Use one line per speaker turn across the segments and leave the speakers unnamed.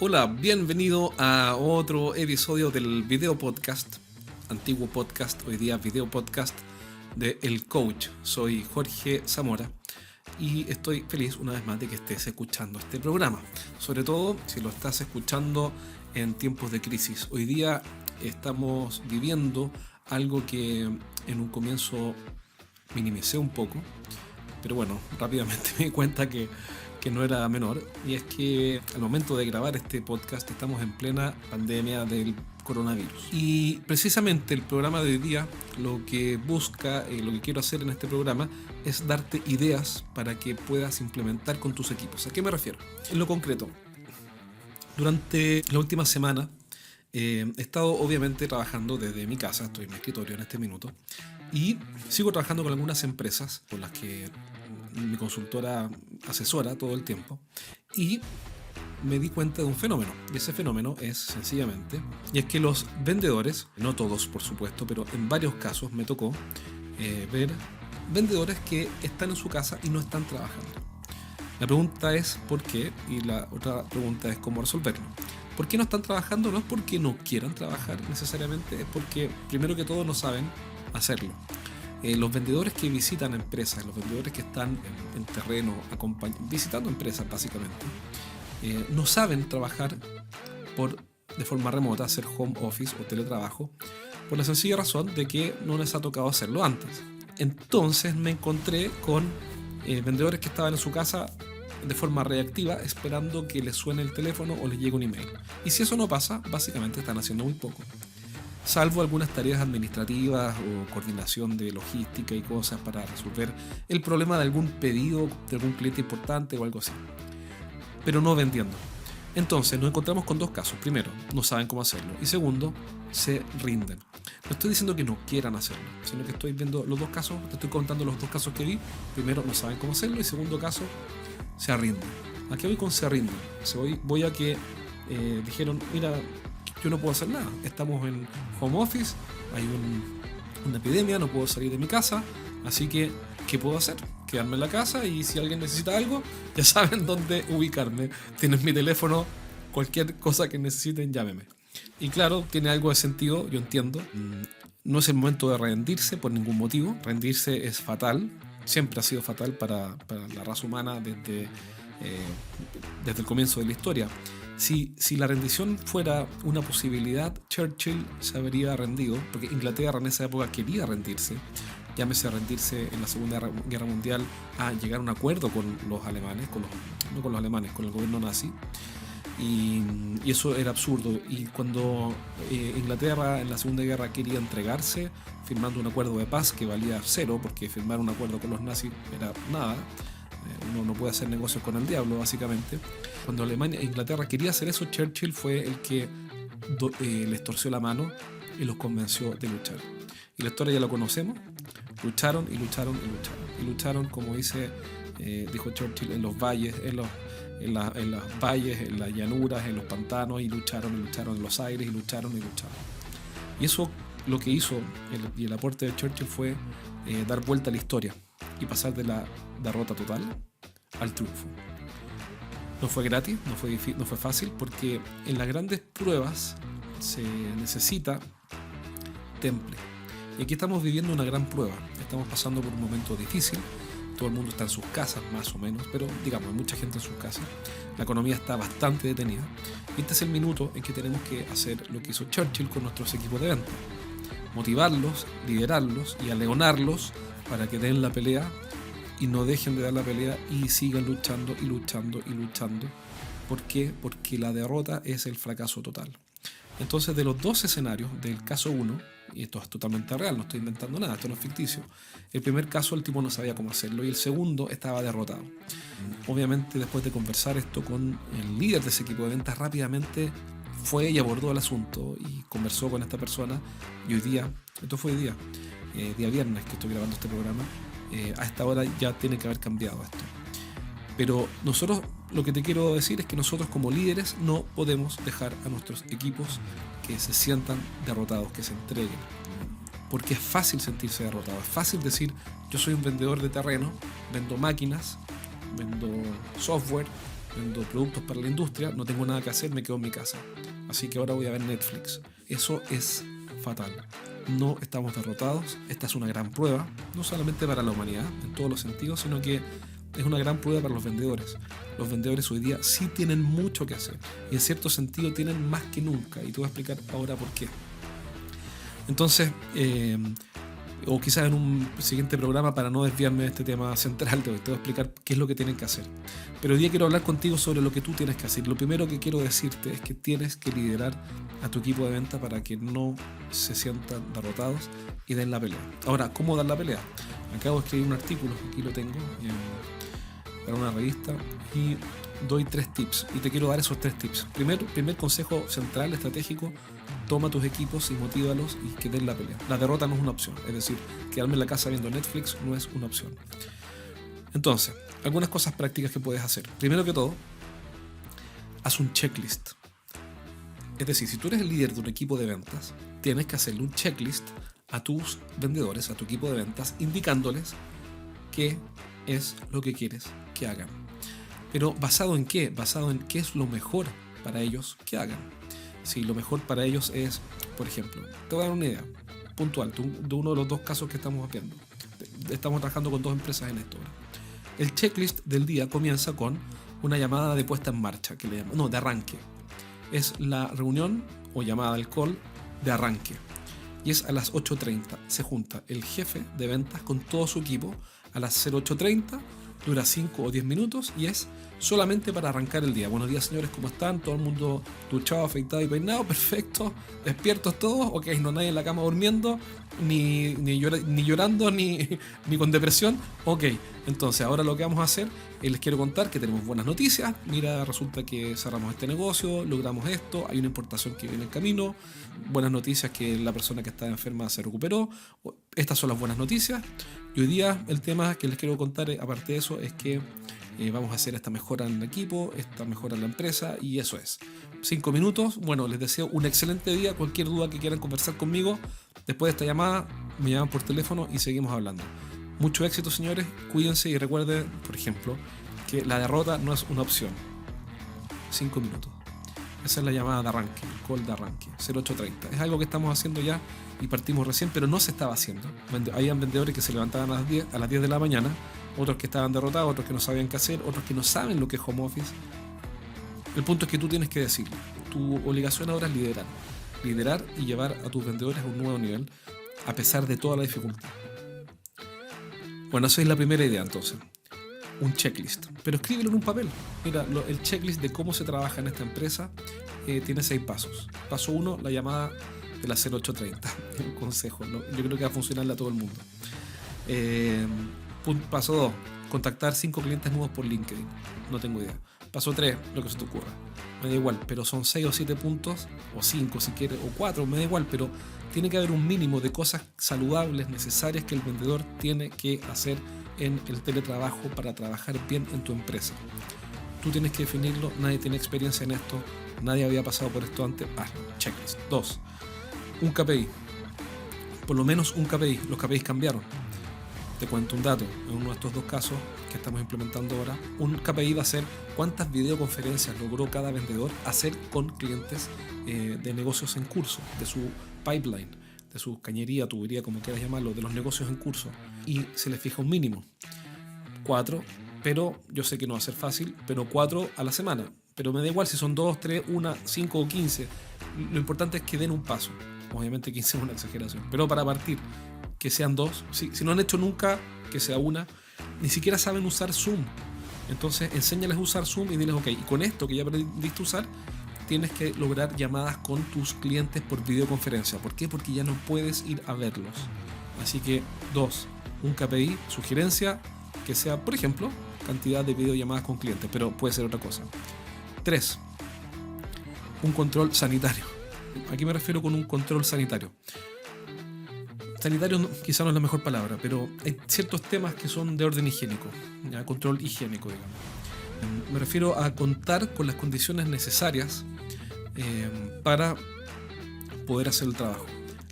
Hola, bienvenido a otro episodio del video podcast, antiguo podcast, hoy día video podcast de El Coach. Soy Jorge Zamora y estoy feliz una vez más de que estés escuchando este programa, sobre todo si lo estás escuchando en tiempos de crisis. Hoy día estamos viviendo algo que en un comienzo minimicé un poco, pero bueno, rápidamente me di cuenta que no era menor, y es que al momento de grabar este podcast estamos en plena pandemia del coronavirus. Y precisamente el programa de hoy día lo que busca, lo que quiero hacer en este programa es darte ideas para que puedas implementar con tus equipos. ¿A qué me refiero? En lo concreto, durante la última semana he estado obviamente trabajando desde mi casa, estoy en mi escritorio en este minuto, y sigo trabajando con algunas empresas con las que mi consultora asesora todo el tiempo, y me di cuenta de un fenómeno, y ese fenómeno es sencillamente, y es que los vendedores, no todos por supuesto, pero en varios casos me tocó ver vendedores que están en su casa y no están trabajando. La pregunta es ¿por qué? Y la otra pregunta es ¿cómo resolverlo? ¿Por qué no están trabajando? No es porque no quieran trabajar necesariamente, es porque primero que todo no saben hacerlo. Los vendedores que visitan empresas, los vendedores que están en terreno visitando empresas básicamente, no saben trabajar de forma remota, hacer home office o teletrabajo, por la sencilla razón de que no les ha tocado hacerlo antes. Entonces me encontré con vendedores que estaban en su casa de forma reactiva, esperando que les suene el teléfono o les llegue un email. Y si eso no pasa, básicamente están haciendo muy poco. Salvo algunas tareas administrativas o coordinación de logística y cosas para resolver el problema de algún pedido de algún cliente importante o algo así. Pero no vendiendo. Entonces nos encontramos con dos casos. Primero, no saben cómo hacerlo. Y segundo, se rinden. No estoy diciendo que no quieran hacerlo, sino que estoy viendo los dos casos, te estoy contando los dos casos que vi. Primero, no saben cómo hacerlo, y segundo caso, se rinden. ¿A qué voy con se rinden? Voy a que dijeron, mira, yo no puedo hacer nada, estamos en home office, hay una epidemia, no puedo salir de mi casa, así que ¿qué puedo hacer? Quedarme en la casa, y si alguien necesita algo, ya saben dónde ubicarme. Tienen mi teléfono, cualquier cosa que necesiten, llámeme. Y claro, tiene algo de sentido, yo entiendo. No es el momento de rendirse por ningún motivo. Rendirse es fatal, siempre ha sido fatal para la raza humana desde el comienzo de la historia. Si la rendición fuera una posibilidad, Churchill se habría rendido, porque Inglaterra en esa época quería rendirse. Llámese rendirse en la Segunda Guerra Mundial a llegar a un acuerdo con los alemanes, con el gobierno nazi. Y eso era absurdo. Y cuando Inglaterra en la Segunda Guerra quería entregarse, firmando un acuerdo de paz que valía cero, porque firmar un acuerdo con los nazis era nada, uno no puede hacer negocios con el diablo básicamente. Cuando Inglaterra quería hacer eso, Churchill fue el que les torció la mano y los convenció de luchar. Y la historia ya la conocemos. Lucharon y lucharon y lucharon. Y lucharon, como dijo Churchill, en los valles, en las valles, en las llanuras, en los pantanos, y lucharon en los aires, y lucharon. Y eso lo que hizo, y el aporte de Churchill fue dar vuelta a la historia y pasar de la derrota total al triunfo. No fue gratis, no fue fácil, porque en las grandes pruebas se necesita temple. Y aquí estamos viviendo una gran prueba. Estamos pasando por un momento difícil. Todo el mundo está en sus casas, más o menos, pero digamos, hay mucha gente en sus casas. La economía está bastante detenida. Y este es el minuto en que tenemos que hacer lo que hizo Churchill con nuestros equipos de venta: motivarlos, liderarlos y aleonarlos para que den la pelea y no dejen de dar la pelea y sigan luchando y luchando y luchando. ¿Por qué? Porque la derrota es el fracaso total. Entonces, de los dos escenarios, del caso 1, y esto es totalmente real, no estoy inventando nada, esto no es ficticio, el primer caso el tipo no sabía cómo hacerlo, y el segundo estaba derrotado. Obviamente, después de conversar esto con el líder de ese equipo de ventas, rápidamente fue y abordó el asunto y conversó con esta persona. Y hoy día, esto fue hoy día, día viernes que estoy grabando este programa, a esta hora ya tiene que haber cambiado esto. Pero nosotros, lo que te quiero decir es que nosotros como líderes no podemos dejar a nuestros equipos que se sientan derrotados, que se entreguen. Porque es fácil sentirse derrotado, es fácil decir, yo soy un vendedor de terreno, vendo máquinas, vendo software, vendo productos para la industria, no tengo nada que hacer, me quedo en mi casa. Así que ahora voy a ver Netflix. Eso es fatal. No estamos derrotados. Esta es una gran prueba, no solamente para la humanidad en todos los sentidos, sino que es una gran prueba para los vendedores. Los vendedores hoy día sí tienen mucho que hacer y en cierto sentido tienen más que nunca, y te voy a explicar ahora por qué. Entonces, o quizás en un siguiente programa, para no desviarme de este tema central, te voy a explicar qué es lo que tienen que hacer. Pero hoy día quiero hablar contigo sobre lo que tú tienes que hacer. Lo primero que quiero decirte es que tienes que liderar a tu equipo de venta para que no se sientan derrotados y den la pelea. Ahora, ¿cómo dar la pelea? Acabo de escribir un artículo, aquí lo tengo, para una revista, y doy 3 tips, y te quiero dar esos 3 tips. Primer consejo central, estratégico: toma tus equipos y motívalos y que den la pelea. La derrota no es una opción, es decir, quedarme en la casa viendo Netflix no es una opción. Entonces, algunas cosas prácticas que puedes hacer. Primero que todo, haz un checklist. Es decir, si tú eres el líder de un equipo de ventas, tienes que hacerle un checklist a tus vendedores, a tu equipo de ventas, indicándoles qué es lo que quieres que hagan. Pero ¿basado en qué? Basado en qué es lo mejor para ellos que hagan. Si lo mejor para ellos es, por ejemplo, te voy a dar una idea puntual de uno de los 2 casos que estamos viendo. Estamos trabajando con 2 empresas en esto. El checklist del día comienza con una llamada de puesta en marcha, que le llaman, no, de arranque. Es la reunión o llamada del call de arranque. Y es a las 8:30. Se junta el jefe de ventas con todo su equipo a las 08:30. Dura 5 o 10 minutos y es solamente para arrancar el día. Buenos días, señores, ¿cómo están? Todo el mundo duchado, afeitado y peinado, perfecto. Despiertos todos, ok, no nadie en la cama durmiendo, ni llorando, ni con depresión, ok. Entonces, ahora lo que vamos a hacer es, les quiero contar que tenemos buenas noticias. Mira, resulta que cerramos este negocio, logramos esto, hay una importación que viene en camino. Buenas noticias, que la persona que estaba enferma se recuperó. Estas son las buenas noticias. Y hoy día el tema que les quiero contar, aparte de eso, es que vamos a hacer esta mejora en el equipo, esta mejora en la empresa, y eso es. 5 minutos. Bueno, les deseo un excelente día. Cualquier duda que quieran conversar conmigo después de esta llamada, me llaman por teléfono y seguimos hablando. Mucho éxito, señores. Cuídense y recuerden, por ejemplo, que la derrota no es una opción. 5 minutos. Esa es la llamada de arranque, el call de arranque, 08:30. Es algo que estamos haciendo ya y partimos recién, pero no se estaba haciendo. Habían vendedores que se levantaban a las 10 de la mañana, otros que estaban derrotados, otros que no sabían qué hacer, otros que no saben lo que es home office. El punto es que tú tienes que decirlo. Tu obligación ahora es liderar y llevar a tus vendedores a un nuevo nivel, a pesar de toda la dificultad. Bueno, esa es la primera idea, entonces. Un checklist, pero escríbelo en un papel. Mira, el checklist de cómo se trabaja en esta empresa tiene 6 pasos. Paso 1, la llamada de las 08:30. Un consejo, ¿no? Yo creo que va a funcionarle a todo el mundo. Paso 2, contactar 5 clientes nuevos por LinkedIn. No tengo idea. Paso 3, lo que se te ocurra. Me da igual, pero son 6 o 7 puntos, o 5 si quieres, o 4, me da igual, pero tiene que haber un mínimo de cosas saludables, necesarias, que el vendedor tiene que hacer en el teletrabajo para trabajar bien en tu empresa. Tú tienes que definirlo, nadie tiene experiencia en esto, nadie había pasado por esto antes. Checklist. 2, un KPI. Por lo menos un KPI. Los KPIs cambiaron. Te cuento un dato. En uno de estos 2 casos que estamos implementando ahora, un KPI va a ser cuántas videoconferencias logró cada vendedor hacer con clientes de negocios en curso, de su pipeline, de su cañería, tubería, como quieras llamarlo, de los negocios en curso. Y se les fija un mínimo. 4, pero yo sé que no va a ser fácil, pero 4 a la semana. Pero me da igual si son 2, 3, 1, 5 o 15. Lo importante es que den un paso. Obviamente 15 es una exageración, pero para partir, que sean 2. Si no han hecho nunca, que sea 1. Ni siquiera saben usar Zoom. Entonces enséñales a usar Zoom y diles, ok, y con esto que ya aprendiste a usar, tienes que lograr llamadas con tus clientes por videoconferencia. ¿Por qué? Porque ya no puedes ir a verlos. Así que 2, un KPI, sugerencia, que sea, por ejemplo, cantidad de videollamadas con clientes, pero puede ser otra cosa. 3, un control sanitario. Aquí me refiero con un control sanitario. Sanitario quizá no es la mejor palabra, pero hay ciertos temas que son de orden higiénico, ¿ya? Control higiénico, digamos. Me refiero a contar con las condiciones necesarias para poder hacer el trabajo.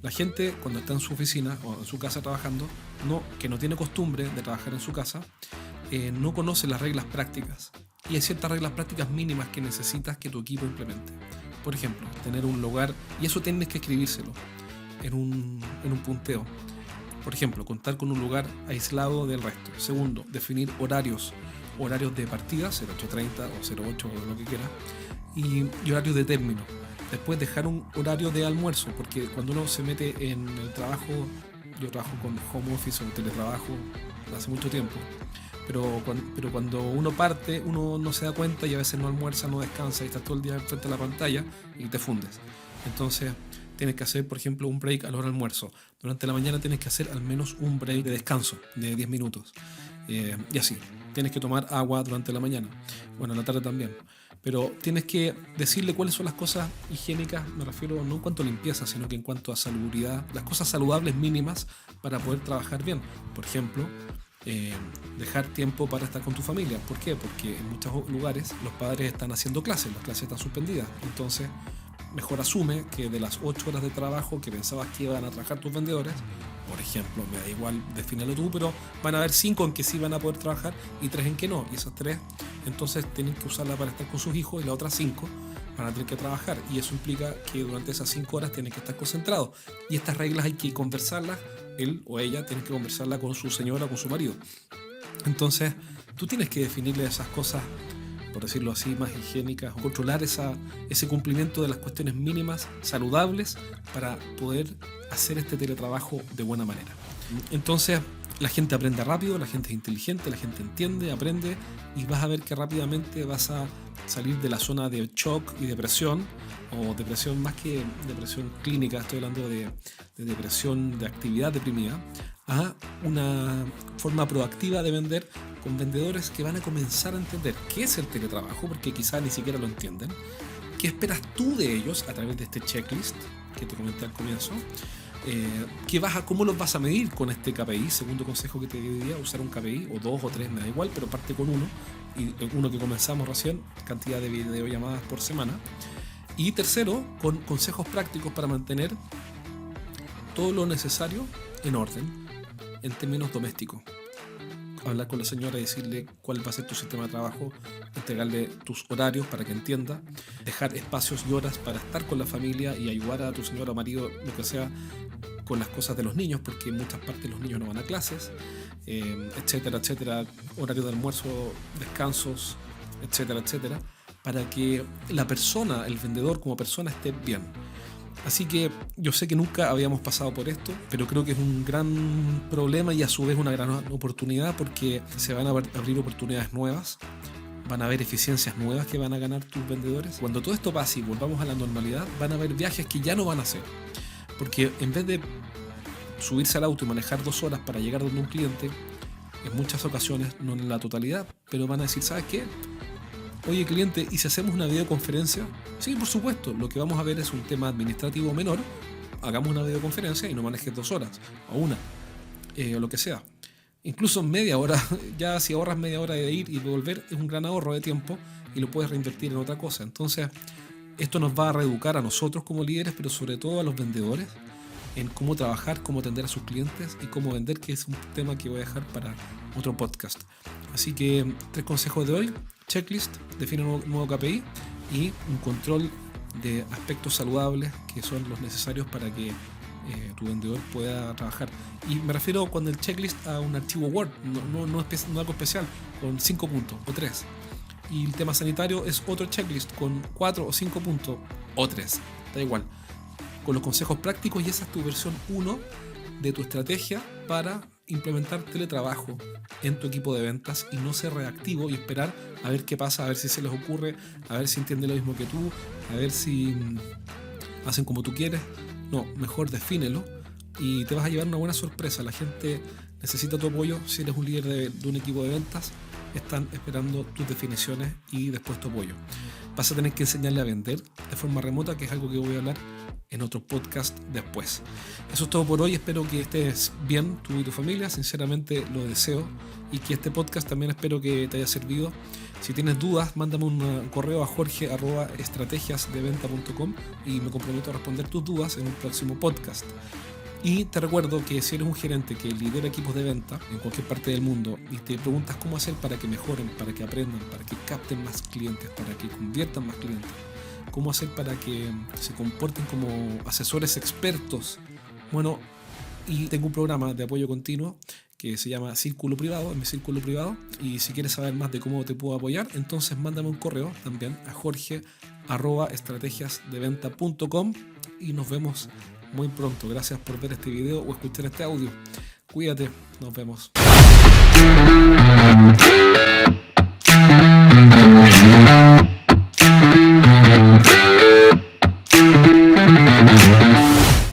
La gente, cuando está en su oficina o en su casa trabajando, que no tiene costumbre de trabajar en su casa, no conoce las reglas prácticas y hay ciertas reglas prácticas mínimas que necesitas que tu equipo implemente. Por ejemplo, tener un lugar, y eso tienes que escribírselo en un punteo. Por ejemplo, contar con un lugar aislado del resto. Segundo, definir horarios de partida, 08:30 o 08 o lo que quieras, y horarios de término. Después dejar un horario de almuerzo, porque cuando uno se mete en el trabajo, yo trabajo con home office o teletrabajo hace mucho tiempo, pero cuando uno parte, uno no se da cuenta y a veces no almuerza, no descansa y estás todo el día frente a la pantalla y te fundes. Entonces tienes que hacer, por ejemplo, un break a la hora del almuerzo. Durante la mañana tienes que hacer al menos un break de descanso de 10 minutos. Y así, tienes que tomar agua durante la mañana. Bueno, en la tarde también. Pero tienes que decirle cuáles son las cosas higiénicas, me refiero no en cuanto a limpieza, sino que en cuanto a salubridad, las cosas saludables mínimas para poder trabajar bien. Por ejemplo, dejar tiempo para estar con tu familia. ¿Por qué? Porque en muchos lugares los padres están haciendo clases, las clases están suspendidas. Entonces, mejor asume que de las 8 horas de trabajo que pensabas que iban a trabajar tus vendedores, por ejemplo, me da igual, defínelo tú, pero van a haber 5 en que sí van a poder trabajar y 3 en que no. Y esas 3, entonces tienen que usarla para estar con sus hijos y las otras 5 van a tener que trabajar. Y eso implica que durante esas 5 horas tienen que estar concentrados. Y estas reglas hay que conversarlas, él o ella tiene que conversarla con su señora o con su marido. Entonces, tú tienes que definirle esas cosas, por decirlo así, más higiénicas, controlar ese cumplimiento de las cuestiones mínimas saludables para poder hacer este teletrabajo de buena manera. Entonces, la gente aprende rápido, la gente es inteligente, la gente entiende, aprende, y vas a ver que rápidamente vas a salir de la zona de shock y depresión, o depresión más que depresión clínica, estoy hablando de depresión de actividad deprimida, a una forma proactiva de vender con vendedores que van a comenzar a entender qué es el teletrabajo, porque quizás ni siquiera lo entienden, qué esperas tú de ellos a través de este checklist que te comenté al comienzo, cómo los vas a medir con este KPI. Segundo consejo que te diría, usar un KPI, o 2 o 3, me da igual, pero parte con uno, y uno que comenzamos recién, cantidad de videollamadas por semana. Y tercero, con consejos prácticos para mantener todo lo necesario en orden en términos domésticos. Hablar con la señora y decirle cuál va a ser tu sistema de trabajo, entregarle tus horarios para que entienda, dejar espacios y horas para estar con la familia y ayudar a tu señora o marido, lo que sea, con las cosas de los niños, porque en muchas partes los niños no van a clases, etcétera, etcétera, horario de almuerzo, descansos, etcétera, etcétera, para que la persona, el vendedor como persona, esté bien. Así que yo sé que nunca habíamos pasado por esto, pero creo que es un gran problema y a su vez una gran oportunidad, porque se van a abrir oportunidades nuevas, van a haber eficiencias nuevas que van a ganar tus vendedores. Cuando todo esto pase y volvamos a la normalidad, van a haber viajes que ya no van a hacer, porque en vez de subirse al auto y manejar 2 horas para llegar donde un cliente, en muchas ocasiones, no en la totalidad, pero van a decir, ¿sabes qué? Oye, cliente, ¿y si hacemos una videoconferencia? Sí, por supuesto, lo que vamos a ver es un tema administrativo menor, hagamos una videoconferencia y no manejes 2 horas, o una, o lo que sea. Incluso media hora, ya si ahorras media hora de ir y de volver, es un gran ahorro de tiempo y lo puedes reinvertir en otra cosa. Entonces, esto nos va a reeducar a nosotros como líderes, pero sobre todo a los vendedores, en cómo trabajar, cómo atender a sus clientes y cómo vender, que es un tema que voy a dejar para otro podcast. Así que 3 consejos de hoy: checklist, define un nuevo KPI y un control de aspectos saludables que son los necesarios para que tu vendedor pueda trabajar. Y me refiero cuando el checklist a un archivo Word, no algo especial, con 5 puntos o 3. Y el tema sanitario es otro checklist con 4 o 5 puntos o 3, da igual. Con los consejos prácticos, y esa es tu versión 1 de tu estrategia para implementar teletrabajo en tu equipo de ventas y no ser reactivo y esperar a ver qué pasa, a ver si se les ocurre, a ver si entienden lo mismo que tú, a ver si hacen como tú quieres. No, mejor defínelo y te vas a llevar una buena sorpresa. La gente necesita tu apoyo. Si eres un líder de un equipo de ventas, están esperando tus definiciones y después tu apoyo. Vas a tener que enseñarle a vender de forma remota, que es algo que voy a hablar en otro podcast después. Eso es todo por hoy. Espero que estés bien, tú y tu familia. Sinceramente lo deseo, y que este podcast también espero que te haya servido. Si tienes dudas, mándame un correo a jorge@estrategiasdeventa.com y me comprometo a responder tus dudas en un próximo podcast. Y te recuerdo que si eres un gerente que lidera equipos de venta en cualquier parte del mundo y te preguntas cómo hacer para que mejoren, para que aprendan, para que capten más clientes, para que conviertan más clientes, cómo hacer para que se comporten como asesores expertos, bueno, y tengo un programa de apoyo continuo que se llama Círculo Privado, es mi círculo privado, y si quieres saber más de cómo te puedo apoyar, entonces mándame un correo también a jorge@estrategiasdeventa.com y nos vemos muy pronto. Gracias por ver este video o escuchar este audio. Cuídate, nos vemos.